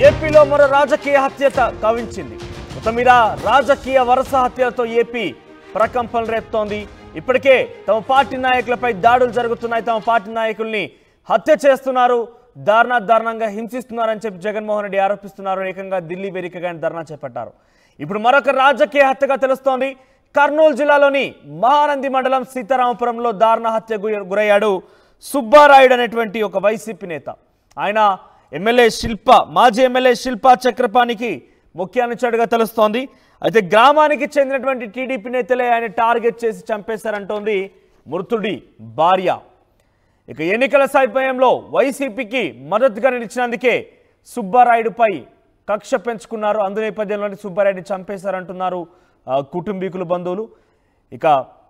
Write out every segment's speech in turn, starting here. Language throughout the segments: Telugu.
ఏపీలో మరో రాజకీయ హత్య కవించింది. మొత్తం మీద రాజకీయ వరుస హత్యలతో ఏపీ ప్రకంపనలు రేపుతోంది. ఇప్పటికే తమ పార్టీ నాయకులపై దాడులు జరుగుతున్నాయి. తమ పార్టీ నాయకుల్ని హత్య చేస్తున్నారు, దారుణంగా హింసిస్తున్నారని చెప్పి జగన్మోహన్ రెడ్డి ఆరోపిస్తున్నారు. ఏకంగా ఢిల్లీ వేదికగా ధర్నా చేపట్టారు. ఇప్పుడు మరొక రాజకీయ హత్యగా తెలుస్తోంది. కర్నూలు జిల్లాలోని మహానంది మండలం సీతారామపురంలో దారుణ హత్య గురయ్యాడు సుబ్బారాయుడు అనేటువంటి ఒక వైసీపీ నేత. ఆయన మాజీ ఎమ్మెల్యే శిల్పా చక్రపాణికి ముఖ్య అనుచరుడుగా తెలుస్తోంది. అయితే గ్రామానికి చెందినటువంటి టీడీపీ నేతలే ఆయన టార్గెట్ చేసి చంపేశారంటోంది మృతుడి భార్య. ఇక ఎన్నికల సమయంలో వైసీపీకి మద్దతుగా నిలిచినందుకే సుబ్బారాయుడుపై కక్ష పెంచుకున్నారు. అందు నేపథ్యంలోని సుబ్బారాయుడిని చంపేశారంటున్నారు కుటుంబీకులు, బంధువులు. ఇక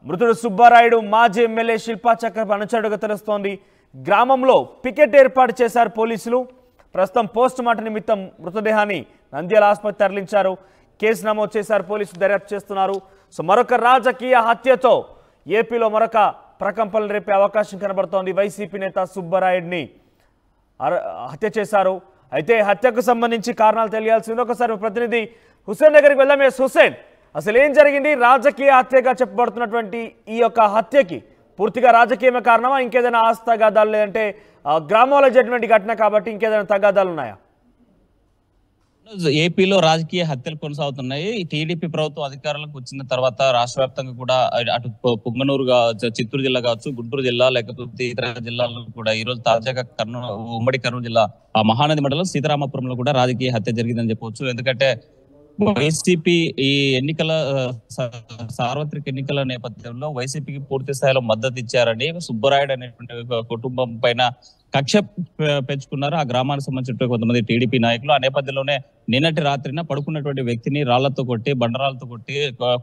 మృతుడు సుబ్బారాయుడు మాజీ ఎమ్మెల్యే శిల్పా చక్రపాణి అనుచరుడుగా తెలుస్తోంది. గ్రామంలో పికెట్ ఏర్పాటు చేశారు పోలీసులు. ప్రస్తుతం పోస్ట్ మార్టం నిమిత్తం మృతదేహాన్ని నంద్యాల ఆసుపత్రి తరలించారు. కేసు నమోదు చేశారు, పోలీసులు దర్యాప్తు చేస్తున్నారు. సో మరొక రాజకీయ హత్యతో ఏపీలో మరొక ప్రకంపనలు రేపే అవకాశం కనబడుతోంది. వైసీపీ నేత సుబ్బరాయుడిని హత్య చేశారు. అయితే హత్యకు సంబంధించి కారణాలు తెలియాల్సింది. ఒకసారి ప్రతినిధి హుసేన్ దగ్గరికి వెళ్దాం. హుసేన్, అసలు ఏం జరిగింది? రాజకీయ హత్యగా చెప్పబడుతున్నటువంటి ఈ యొక్క హత్యకి పూర్తిగా రాజకీయమే కారణమా, ఇంకేదైనా ఆస్తి తగాదాలు, లేదంటే గ్రామంలో జరిగినటువంటి ఘటన కాబట్టి ఇంకేదైనా తగాదాలు ఉన్నాయా? ఏపీలో రాజకీయ హత్యలు కొనసాగుతున్నాయి. టీడీపీ ప్రభుత్వం అధికారంలోకి వచ్చిన తర్వాత రాష్ట్ర వ్యాప్తంగా కూడా అటు పుంగనూరు, చిత్తూరు జిల్లా కావచ్చు, గుంటూరు జిల్లా, లేకపోతే ఇతర జిల్లాల్లో కూడా ఈ రోజు తాజాగా ఉమ్మడి కర్నూలు జిల్లా మహానది మండలం సీతారామపురంలో కూడా రాజకీయ హత్య జరిగిందని చెప్పవచ్చు. ఎందుకంటే వైసీపీ ఈ ఎన్నికల సార్వత్రిక ఎన్నికల నేపథ్యంలో వైసీపీకి పూర్తి స్థాయిలో మద్దతు ఇచ్చారని సుబ్బరాయుడు అనేటువంటి కుటుంబం పైన కక్ష పెంచుకున్నారు ఆ గ్రామానికి సంబంధించిన కొంతమంది టీడీపీ నాయకులు. ఆ నేపథ్యంలోనే నిన్నటి రాత్రిన పడుకున్నటువంటి వ్యక్తిని రాళ్లతో కొట్టి, బండరాలతో కొట్టి,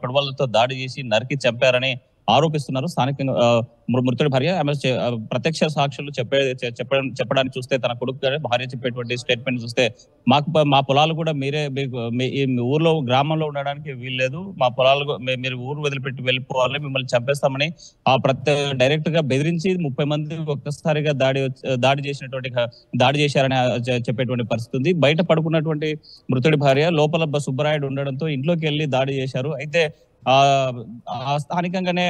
కొడవలతో దాడి చేసి నరికి చంపారని ఆరోపిస్తున్నారు స్థానికంగా మృతుడి భార్య. ఆమె ప్రత్యక్ష సాక్షులు చెప్పడానికి చూస్తే, తన కొడుకు భార్య చెప్పేటువంటి స్టేట్మెంట్ చూస్తే, మా పొలాలు కూడా మీరే ఊర్లో గ్రామంలో ఉండడానికి వీల్లేదు, మా పొలాలు మీరు ఊరు వదిలిపెట్టి వెళ్ళిపోవాలి, మిమ్మల్ని చంపేస్తామని డైరెక్ట్ గా బెదిరించి 30 మంది ఒక్కసారిగా దాడి చేశారని చెప్పేటువంటి పరిస్థితి ఉంది. బయట పడుకున్నటువంటి మృతుడి భార్య లోపల సుబ్బరాయుడు ఉండడంతో ఇంట్లోకి వెళ్ళి దాడి చేశారు. అయితే స్థానికంగానే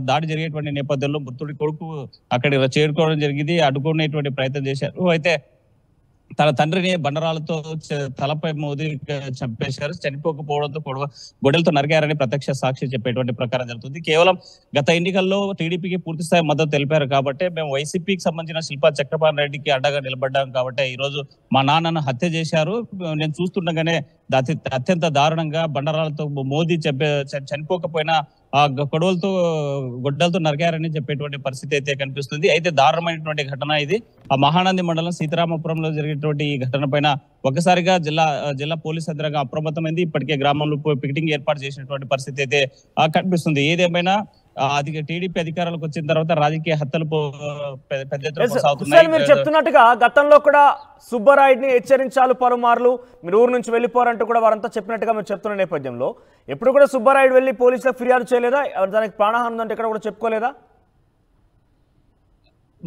దాడి జరిగేటువంటి నేపథ్యంలో మృతుడి కొడుకు అక్కడికి చేరుకోవడం జరిగింది, అడ్డుకునేటువంటి ప్రయత్నం చేశారు. అయితే తన తండ్రిని బండరాలతో తలపై మోదీ చంపేశారు. చనిపోకపోవడంతో గొడ్డలతో నరికారని ప్రత్యక్ష సాక్షి చెప్పేటువంటి ప్రకారం జరుగుతుంది. కేవలం గత ఎన్నికల్లో టీడీపీకి పూర్తి స్థాయి మద్దతు తెలిపారు కాబట్టి, మేము వైసీపీకి సంబంధించిన శిల్పా చక్రపాణి రెడ్డికి అడ్డగా నిలబడ్డాం కాబట్టి ఈ రోజు మా నాన్నను హత్య చేశారు, నేను చూస్తుండగానే అత్యంత దారుణంగా బండరాలతో మోదీ చనిపోకపోయినా ఆ గొడ్డలతో నరికారని చెప్పేటువంటి పరిస్థితి అయితే కనిపిస్తుంది. అయితే దారుణమైనటువంటి ఘటన ఇది. ఆ మహానంది మండలం సీతారామపురంలో జరిగినటువంటి ఈ ఘటన పైన ఒక్కసారిగా జిల్లా పోలీస్ యంత్రాంగం అప్రమత్తమైంది. ఇప్పటికే గ్రామంలో పికెటింగ్ ఏర్పాటు చేసినటువంటి పరిస్థితి అయితే కనిపిస్తుంది. ఏదేమైనా టీడీపీ అధికారులకు వచ్చిన తర్వాత రాజకీయ హత్యలు పెద్ద ఎత్తున కొనసాగుతున్నాయి. మీరు చెప్తున్నట్టుగా గతంలో కూడా సుబ్బరాయుడిని హెచ్చరించాలు పలుమార్లు, మీరు ఊరు నుంచి వెళ్ళిపోరంటూ కూడా వారంతా చెప్పినట్టుగా మీరు చెప్తున్న నేపథ్యంలో ఎప్పుడు కూడా సుబ్బరాయుడు వెళ్ళి పోలీసులకు ఫిర్యాదు చేయలేదా? దానికి ప్రాణహాని ఉందంటే ఇక్కడ కూడా చెప్పుకోలేదా?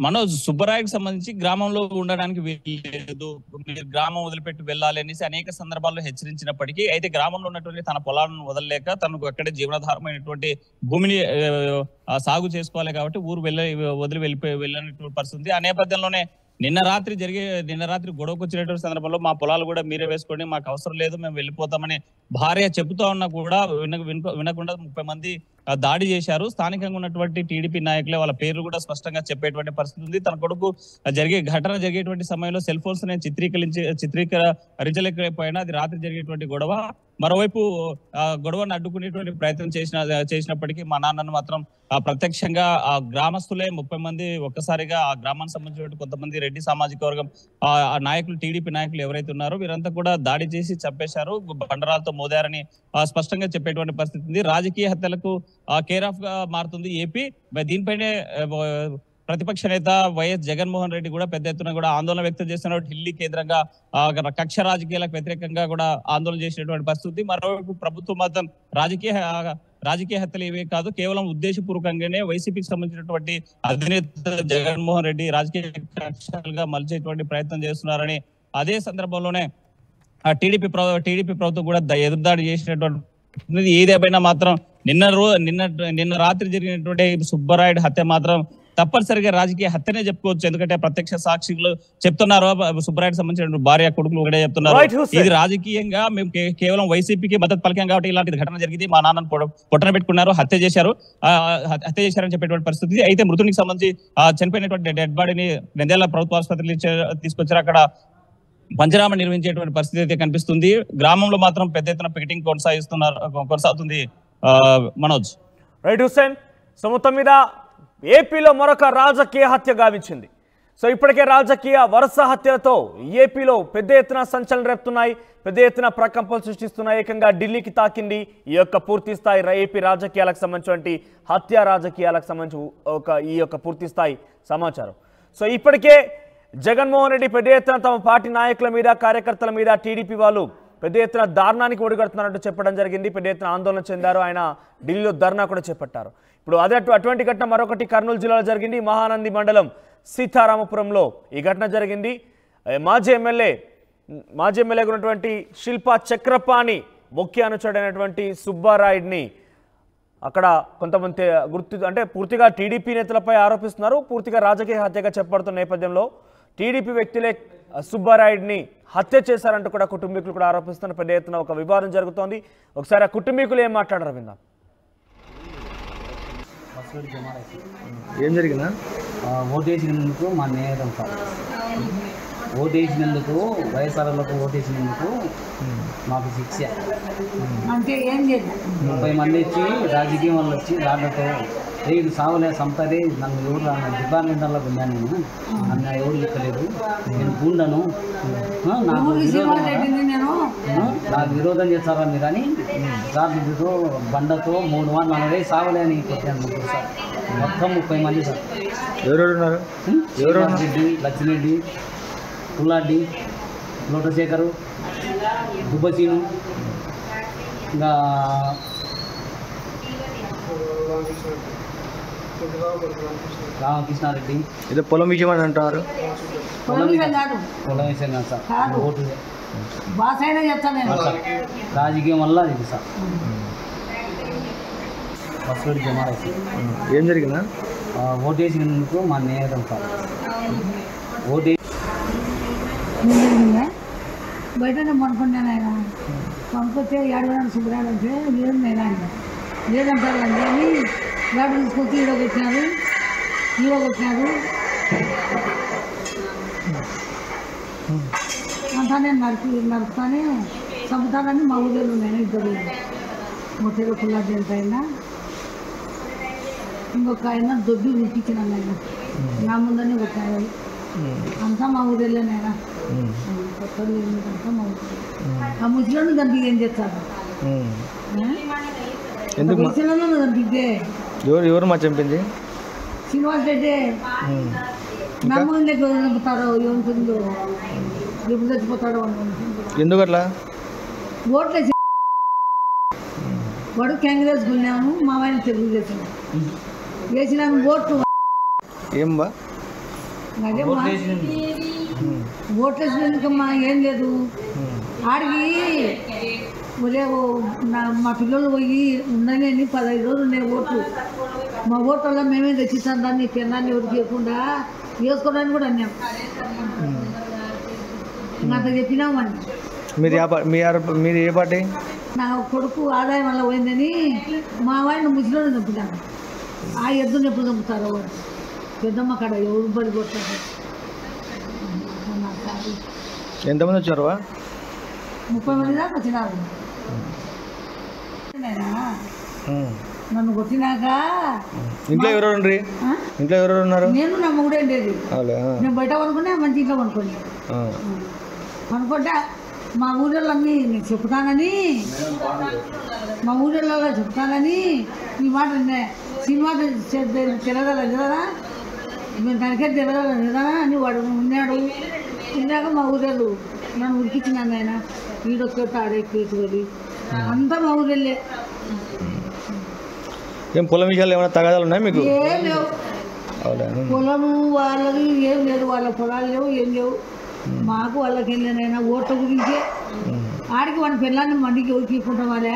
మనోజ్, సుబ్బరాయుడికి సంబంధించి గ్రామంలో ఉండడానికి వీల్లేదు, మీరు గ్రామం వదిలిపెట్టి వెళ్ళాలి అనేసి అనేక సందర్భాల్లో హెచ్చరించినప్పటికీ, అయితే గ్రామంలో ఉన్నటువంటి తన పొలాలను వదలలేక తనకు అక్కడే జీవనాధారమైనటువంటి భూమిని సాగు చేసుకోవాలి కాబట్టి ఊరు వదిలి వెళ్ళినటువంటి పరిస్థితి. ఆ నేపథ్యంలోనే నిన్న రాత్రి గొడవకు వచ్చినటువంటి సందర్భంలో మా పొలాలు కూడా మీరే వేసుకోండి, మాకు అవసరం లేదు, మేము వెళ్ళిపోతామని భార్య చెబుతా ఉన్నా కూడా వినకుండా 30 మంది దాడి చేశారు. స్థానికంగా ఉన్నటువంటి టీడీపీ నాయకులే వాళ్ళ పేర్లు కూడా స్పష్టంగా చెప్పేటువంటి పరిస్థితి ఉంది. తన కొడుకు ఘటన జరిగేటువంటి సమయంలో సెల్ ఫోన్స్ నేను చిత్రీకరించలేకపోయినా అది రాత్రి జరిగేటువంటి గొడవ. మరోవైపు గొడవను అడ్డుకునేటువంటి ప్రయత్నం చేసినప్పటికీ మా నాన్నను మాత్రం ప్రత్యక్షంగా ఆ గ్రామస్తులే 30 మంది ఒక్కసారిగా ఆ గ్రామానికి సంబంధించిన కొంతమంది రెడ్డి సామాజిక వర్గం నాయకులు, టీడీపీ నాయకులు ఎవరైతే ఉన్నారో వీరంతా కూడా దాడి చేసి చంపేశారు, బండరాలతో మోదారని స్పష్టంగా చెప్పేటువంటి పరిస్థితి ఉంది. రాజకీయ హత్యలకు కేర్ ఆఫ్ గా మారుతుంది ఏపీ. దీనిపైనే ప్రతిపక్ష నేత వైఎస్ జగన్మోహన్ రెడ్డి కూడా పెద్ద ఎత్తున కూడా ఆందోళన వ్యక్తం చేస్తున్నారు. ఢిల్లీ కేంద్రంగా కక్ష రాజకీయాలకు వ్యతిరేకంగా కూడా ఆందోళన చేసినటువంటి పరిస్థితి. మరోవైపు ప్రభుత్వం మాత్రం రాజకీయ హత్యలు ఏవే కాదు, కేవలం ఉద్దేశపూర్వకంగానే వైసీపీకి సంబంధించినటువంటి అధినేత జగన్మోహన్ రెడ్డి రాజకీయ కక్షలుగా మలిచేటువంటి ప్రయత్నం చేస్తున్నారని, అదే సందర్భంలోనే ఆ టీడీపీ ప్రభుత్వం కూడా ఎదురుదాడి చేసినటువంటి ఏదేమైనా మాత్రం నిన్న రాత్రి జరిగినటువంటి సుబ్బరాయుడు హత్య మాత్రం తప్పనిసరిగా రాజకీయ హత్యనే చెప్పుకోవచ్చు. ఎందుకంటే ప్రత్యక్ష సాక్షులు చెప్తున్నారు, సుబ్బరాయుడు సంబంధించిన భార్య కొడుకులు ఒకటే చెప్తున్నారు, ఇది రాజకీయంగా మేము కేవలం వైసీపీకి మద్దతు పలికాం కాబట్టి ఇలాంటి ఘటన జరిగింది, మా నాన్నను పొట్టన పెట్టుకున్నారు, హత్య చేశారని చెప్పేటువంటి పరిస్థితి. అయితే మృతునికి సంబంధించి చనిపోయినటువంటి డెడ్ బాడీని నంద్యాల ప్రభుత్వ ఆసుపత్రికి తీసుకొచ్చారు. అక్కడ పంచనామా నిర్వహించేటువంటి పరిస్థితి అయితే కనిపిస్తుంది. గ్రామంలో మాత్రం పెద్ద ఎత్తున పికెటింగ్ కొనసాగుతుంది. మనోజ్. రైట్ హుస్సేన్. సో మొత్తం మీద ఏపీలో మరొక రాజకీయ హత్య గావించింది. సో ఇప్పటికే రాజకీయ వరుస హత్యలతో ఏపీలో పెద్ద ఎత్తున సంచలనం రేపుతున్నాయి, పెద్ద ఎత్తున ప్రకంపనలు సృష్టిస్తున్నాయి. ఏకంగా ఢిల్లీకి తాకింది ఈ యొక్క పూర్తి స్థాయి ఏపీ రాజకీయాలకు సంబంధించినటువంటి హత్య రాజకీయాలకు సంబంధించి ఈ యొక్క పూర్తి స్థాయి సమాచారం. సో ఇప్పటికే జగన్మోహన్ రెడ్డి పెద్ద ఎత్తున తమ పార్టీ నాయకుల మీద, కార్యకర్తల మీద టీడీపీ వాళ్ళు పెద్ద ఎత్తున దారుణానికి ఒడిగడుతున్నారంటూ చెప్పడం జరిగింది. పెద్ద ఎత్తున ఆందోళన చెందారు. ఆయన ఢిల్లీలో ధర్నా కూడా చేపట్టారు. ఇప్పుడు అటువంటి ఘటన మరొకటి కర్నూలు జిల్లాలో జరిగింది. మహానంది మండలం సీతారామపురంలో ఈ ఘటన జరిగింది. మాజీ ఎమ్మెల్యేగా ఉన్నటువంటి శిల్పా చక్రపాణి ముఖ్య అనుచరుడైనటువంటి సుబ్బారాయుడిని అక్కడ కొంతమంది పూర్తిగా టీడీపీ నేతలపై ఆరోపిస్తున్నారు. పూర్తిగా రాజకీయ హత్యగా చెప్పబడుతున్న నేపథ్యంలో టీడీపీ వ్యక్తులే సుబ్బారాయుడిని హత్య చేశారంటూ కూడా కుటుంబీకులు కూడా ఆరోపిస్తున్న పెద్ద ఎత్తున ఒక వివాదం జరుగుతోంది. ఒకసారి ఆ కుటుంబీకులు ఏం మాట్లాడారు విందాం. ఏం జరిగిందా? ఓటేసినందుకు మా నేరం సార్, ఓటేసినందుకు వైఎస్ఆర్లకు ఓటేసినందుకు మాకు శిక్ష అంటే ఏం చేద్దాం. 30 మంది వచ్చి రాజకీయం వాళ్ళు వచ్చి దాంట్లో రేపు సాగులే సంపదే నన్ను ఎవరు డిపార్ట్మెంట్లో ఉన్నాను, నన్ను ఎవరు చెప్పలేదు, నేను గుండను, నాకు విరోధం చేస్తారా మీరు అని రాత్రితో బండతో 340 సాగులే అని కొట్టాను. ముగ్గురు సార్, మొత్తం 30 మంది సార్. ఎవరెవరు ఉన్నారు? రెడ్డి, లక్ష్మిరెడ్డి, పుల్లాడ్డి, లోటశేఖరు, దుబ్బసీను, ఇంకా రామకృష్ణారెడ్డి. ఏదో పొలం విషయం అని అంటారు. పొలం విషయం కాదు సార్, ఓటు రాజకీయం వల్ల ఇది సార్. ఫస్ట్ జమారేసి ఏం జరిగిందా? ఓటేసినందుకు మా నేరం సార్. ఓటే బయటనే పనుకున్నాను. ఆయన పనుకొస్తే ఏడవడానికి సుబ్బరాడు అంటే లేదు నేను ఆయన లేదంటారు అండి అని గాడు తీసుకొచ్చి ఈరోజు వచ్చినారు అంతా నేను నడుపుతానే చంపుతానని మా ఊళ్ళో నేను ఇద్దరు మొట్టగా పుల్లాడి ఎంత అయినా ఇంకొక ఆయన దొడ్డి ఉడిపించినాను. ఆయన నా ముందనే కొట్టారు. అంతా మా ఊళ్ళోనైనా కొత్తలు అంతా మా ఊళ్ళో. ఆ ముసలిని చంపి ఏం చేస్తారు? ముసలిని చంపితే ఎవరు మా చంపింది? శ్రీనివాస్ రెడ్డి. నా ముందు చంపుతారో ఏముంటుందో, ఎప్పుడు చచ్చిపోతాడో. ఎందుకు అట్లా? ఓట్లేసి వాడు కాంగ్రెస్ కొన్నాము, మా ఆయన తెలుగుదేశం వేసినాము ఓట్లు. ఏం బా అదే ఓట్లేసినందుకమ్మా ఏం లేదు. ఆడికి ఒరే మా పిల్లలు పోయి ఉండని 15 రోజులు ఉన్నాయి ఓట్లు. మా ఓట్లలో మేమే తెచ్చిస్తాం దాన్ని, పెన్నాన్ని ఎవరికి ఇవ్వకుండా వేసుకోవడానికి కూడా అన్నాం. అంత చెప్పినామని. మీరు ఏ పార్టీ? నా కొడుకు ఆదాయం వల్ల పోయిందని మా వాడిని ముసలిని చంపుతాను. ఆ ఎద్దుని ఎప్పుడు చంపుతారో వాడు పెద్దమ్మ కాడ ఎవరు బడి కొట్టారు. ఎంతమంది వచ్చారు? 30 మంది దాకా వచ్చినారు. నన్ను కొట్టినాక ఇంట్లో ఎవరెవరు ఉన్నారు? నేను నా మొగుడే ఉండేది. నేను బయట పనుకున్నా, మంచి ఇంట్లో పనుకోండి. పనుకుంటే మా ఊళ్ళో నేను చెప్తానని ఈ మాట సినిమా తెలగల కదా, మేము దానికే తెలగల కదా అని వాడు ఉన్నాడు. తిన్నాక మా ఊరేళ్ళు నన్ను ఉడికిచ్చినాను. ఆయన ఈడొక్క ఆడెక్కేసుకొని అంతా మా ఊరెళ్ళే. ఏం పొలం విషయాలు ఏమైనా తగాదాలు ఉన్నాయి మీకు? ఏం లేవు. పొలము వాళ్ళకి ఏం లేదు, వాళ్ళ పొలాలు లేవు, ఏం లేవు. మాకు వాళ్ళకి వెళ్ళినైనా ఓట్ల గురించే ఆడికి వాడి పిల్లల్ని మండికి తీసుకుంటాం వాళ్ళే